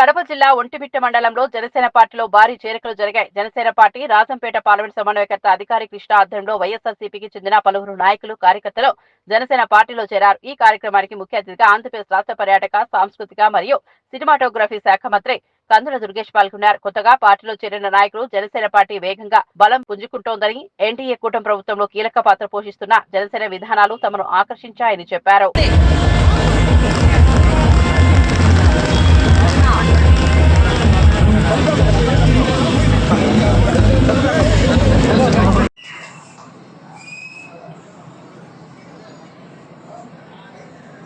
కడప జిల్లా ఒంటిమిట్ట మండలంలో జనసేన పార్టీలో భారీ చేరికలు జరిగాయి. జనసేన పార్టీ రాజంపేట పార్లమెంట్ సమన్వయకర్త అధికారి కృష్ణ ఆధ్వర్యంలో వైఎస్ఆర్సీపీకి చెందిన పలువురు నాయకులు కార్యకర్తలు జనసేన పార్టీలో చేరారు. ఈ కార్యక్రమానికి ముఖ్య అతిథిగా ఆంధ్రప్రదేశ్ రాష్ట్ర పర్యాటక, సాంస్కృతిక మరియు సినిమాటోగ్రఫీ శాఖ మంత్రి కందుల దుర్గేష్ పాల్గొన్నారు. కొత్తగా పార్టీలో చేరిన నాయకులు జనసేన పార్టీ వేగంగా బలం పుంజుకుంటోందని, ఎన్డీఏ కూటమి ప్రభుత్వంలో కీలక పాత్ర పోషిస్తున్న జనసేన విధానాలు తమను ఆకర్షించాయని చెప్పారు.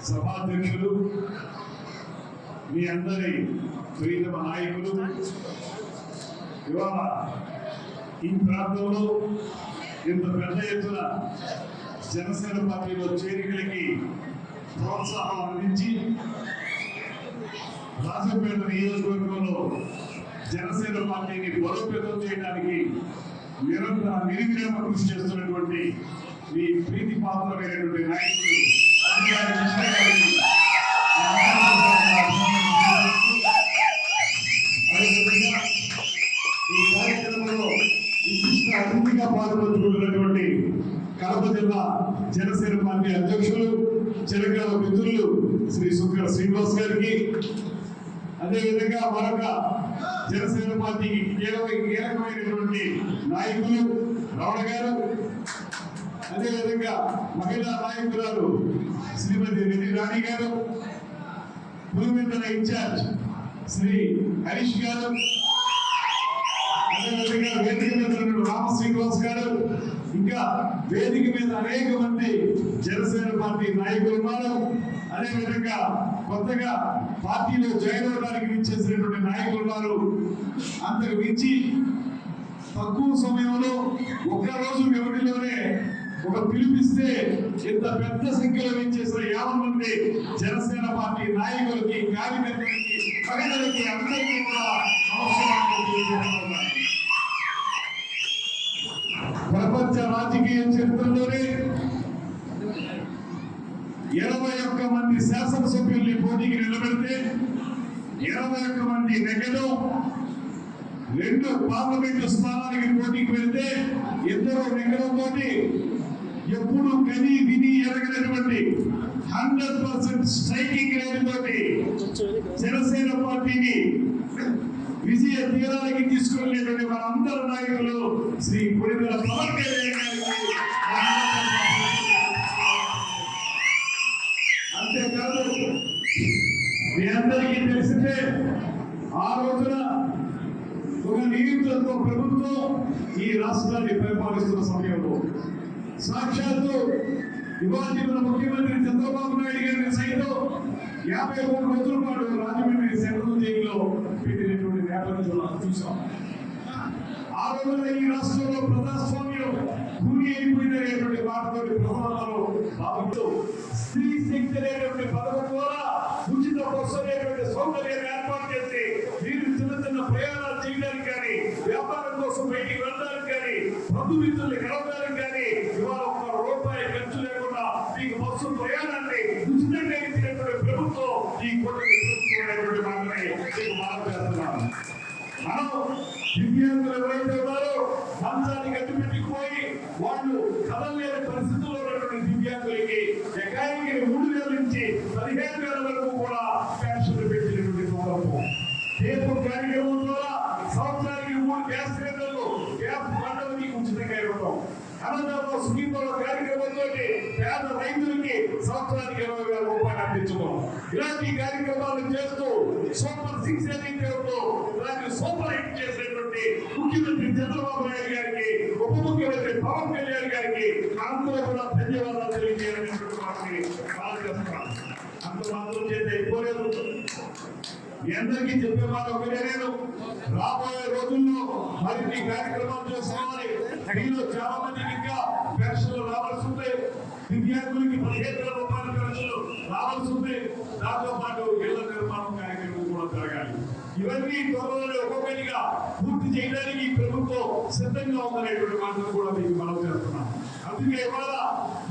సభాధ్యక్షులు, మీ అందరి ప్రియతమ నాయకులు, ఇవాళ ఈ ప్రాంతంలో ఇంత పెద్ద ఎత్తున జనసేన పార్టీలో చేరికలకి ప్రోత్సాహం అందించి రాజంపేట నియోజకవర్గంలో జనసేన పార్టీని బలోపేతం చేయడానికి నిరంతర కృషి చేస్తున్నటువంటి మీ ప్రీతి పాత్రమైనటువంటి నాయకులు ఈ కార్యక్రమంలో విశిష్ట అతిథిగా పాల్గొంటున్నటువంటి కడప జిల్లా జనసేన పార్టీ అధ్యక్షులు, చిరకాల మిత్రులు శ్రీ సుక్కర శ్రీనివాస్ గారికి, అదేవిధంగా మరొక జనసేన పార్టీకి కీలకమైనటువంటి నాయకులు రమణ గారు, అదేవిధంగా మహిళా నాయకురాలు శ్రీమతి రెడ్డి రాణి గారు, పులివెందుల ఇన్ఛార్జ్ శ్రీ హరీష్ గారు, అదేవిధంగా వేదిక మీద రామ శ్రీనివాస్ గారు, ఇంకా వేదిక మీద అనేక మంది జనసేన పార్టీ నాయకులు ఉన్నారు. అదేవిధంగా కొత్తగా పార్టీలో జాయిన్ అవడానికి విచ్చేసినటువంటి నాయకులు ఉన్నారు. అంతకు మించి తక్కువ సమయంలో ఒక్కరోజు వ్యవధిలోనే ఒక పిలిపిస్తే ఇంత పెద్ద సంఖ్యలో విచ్చేసిన 50 మంది జనసేన పార్టీ నాయకులకి, కార్యకర్తలకి, మహిళలకి అందరికీ కూడా ప్రపంచ రాజకీయ చరిత్రలోనే 21 మంది శాసనసభ్యుల్ని పోటీకి నిలబెడితే 21 మంది నెగ్గడం, 2 పార్లమెంటు స్థానానికి పోటీకి వెళ్తే 2 నెగ్గడంతో ఎప్పుడు కని విని ఎరగనటువంటి 100% స్ట్రైకింగ్ రేట్ తోటి జనసేన పార్టీని విజయ తీరాలకి తీసుకెళ్లేటువంటి మనందరి నాయకులు శ్రీ పులివెందుల పవన్ కళ్యాణ్ గారికి, అంతేకాదు మీ అందరికీ తెలిసిందే ఆ రోజున ఒక నియుక్తులతో ప్రభుత్వం ఈ రాష్ట్రాన్ని పరిపాలిస్తున్న సమయంలో సాక్షాత్తు ఇవాళ మన ముఖ్యమంత్రి చంద్రబాబు నాయుడు గారిని సైతం 53 రోజుల పాటు రాజమండ్రి సెంట్రల్ జైల్లో పెట్టినటువంటి నేపథ్యం చూసాం. ఆ రోజున ఈ రాష్ట్రంలో ప్రజాస్వామ్యం భూమి అయిపోయినటువంటి మాటతోటి ప్రజలలో స్త్రీ శక్తి అనేటువంటి పథకం ద్వారా ఉచిత బస్సు అనేటువంటి సౌకర్యాన్ని ఏర్పాటు చేసి మీరు చిన్న చిన్న ప్రయాణాలు చేయడానికి కానీ, వ్యాపారం కోసం బయటికి వెళ్ళడానికి కానీ, బంధుమిత్రుల్ని కలవడానికి కానీ ఇవాళ ₹1 ఖర్చు లేకుండా మీకు బస్సు ప్రయాణాన్ని ఉచితంగా ఇచ్చినటువంటి ప్రభుత్వం ఈ కోటి ప్రభుత్వం మాత్రమే మీకు మనం చేస్తున్నాం. మనం దివ్యాంగులు ఎవరైతే ఉన్నారో మంచాన్ని కట్టిపెట్టుకుపోయి వాళ్ళు కదలలేని పరిస్థితుల్లో ఉన్నటువంటి దివ్యాంగులకి ఎకానికి 3,000 నుంచి 15,000 వరకు కూడా పెన్షన్లు పెట్టినటువంటి సందర్భం. దీపం కార్యక్రమం ద్వారా సంవత్సరానికి 3 గ్యాస్ సిలిండర్లు, గ్యాస్ బండలకి ఉచితంగా ఇవ్వడం, అన్నదాన స్కీముల కార్యక్రమంతో పేద రైతులకి సంవత్సరానికి ₹20,000 అందించడం, ఇలాంటి కార్యక్రమాలు చేస్తూ సూపర్ 6 ఏదైతే ఉందో దాన్ని సూపర్ హిట్ చేసినటువంటి ముఖ్యమంత్రి చంద్రబాబు నాయుడు గారికి, ఉప ముఖ్యమంత్రి పవన్ కళ్యాణ్ గారికి అందరూ కూడా ధన్యవాదాలు తెలియజేయాలనేటువంటి వాటిని బాగా చేస్తున్నాం. అంత మాత్రం చేస్తే అయిపోలేదు. మీ అందరికీ చెప్పే మాట ఒకటే, నేను రాబోయే రోజుల్లో మరిన్ని కార్యక్రమాలు చేస్తామని. మీలో చాలా మందికి ఇంకా పెన్షన్లు రావాల్సి ఉంది, దివ్యాంగులకి 15,000 రూపాయల పెన్షన్లు రావాల్సి ఉంది. దాంతో పాటు ఇళ్ల నిర్మాణం కార్యక్రమం కూడా జరగాలి. ఇవన్నీ త్వరలోనే ఒక్కొక్కటిగా పూర్తి చేయడానికి ప్రభుత్వం సిద్ధంగా ఉందనేటువంటి మాటలు కూడా మీకు మనం చేస్తున్నాం. అందుకే ఇవాళ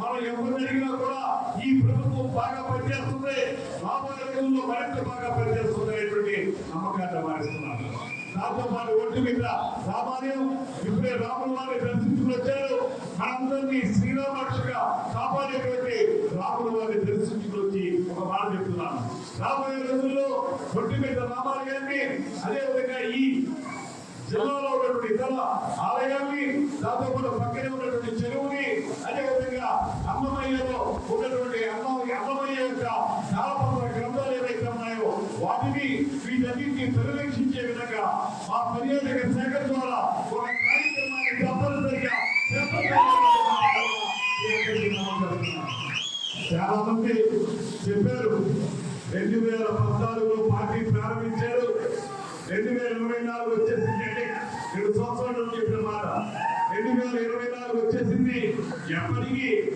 మనం ఎవరు అడిగినా కూడా ఈ ప్రభుత్వం బాగా పనిచేస్తుంది, రాబోయే రోజుల్లో మరింత బాగా పనిచేస్తుంది అనేటువంటి నమ్మకాన్ని మారిస్తున్నారు. దాంతో పాటు ఒంటి మీద రామాలయం ఇప్పుడే రాముల వారిని దర్శించుకుని వచ్చారు. మనందరినీ శ్రీరామక్షగా కాపాడేటువంటి రాముల వారిని దర్శించుకుని వచ్చి ఒక మాట చెప్తున్నాను. రాబోయే రోజుల్లో ఒంటి మీద రామాలయాన్ని, అదేవిధంగా ఈ జిల్లాలో ఉన్నటువంటి ఇతర ఆలయాల్ని, దాంతో పాటు పక్కనే ఉన్నటువంటి చెరువుని, అదేవిధంగా అన్నమయ్యలో ఉన్నటువంటి అన్నమయ్య యొక్క తాళపత్ర గ్రంథాలు ఏవైతే ఉన్నాయో వాటిని వీటన్నింటినీ పరిరక్షించే విధంగా మా పర్యాటక శాఖ ద్వారా ఒక కార్యక్రమాన్ని తప్పనిసరిగా చాలా మంది చెప్పారు 2014లో పార్టీ ప్రారంభించారు, 2024 వచ్చేసింది అంటే 2 సంవత్సరాలు చెప్పిన మాట. 2024 వచ్చేసింది, ఎప్పటికీ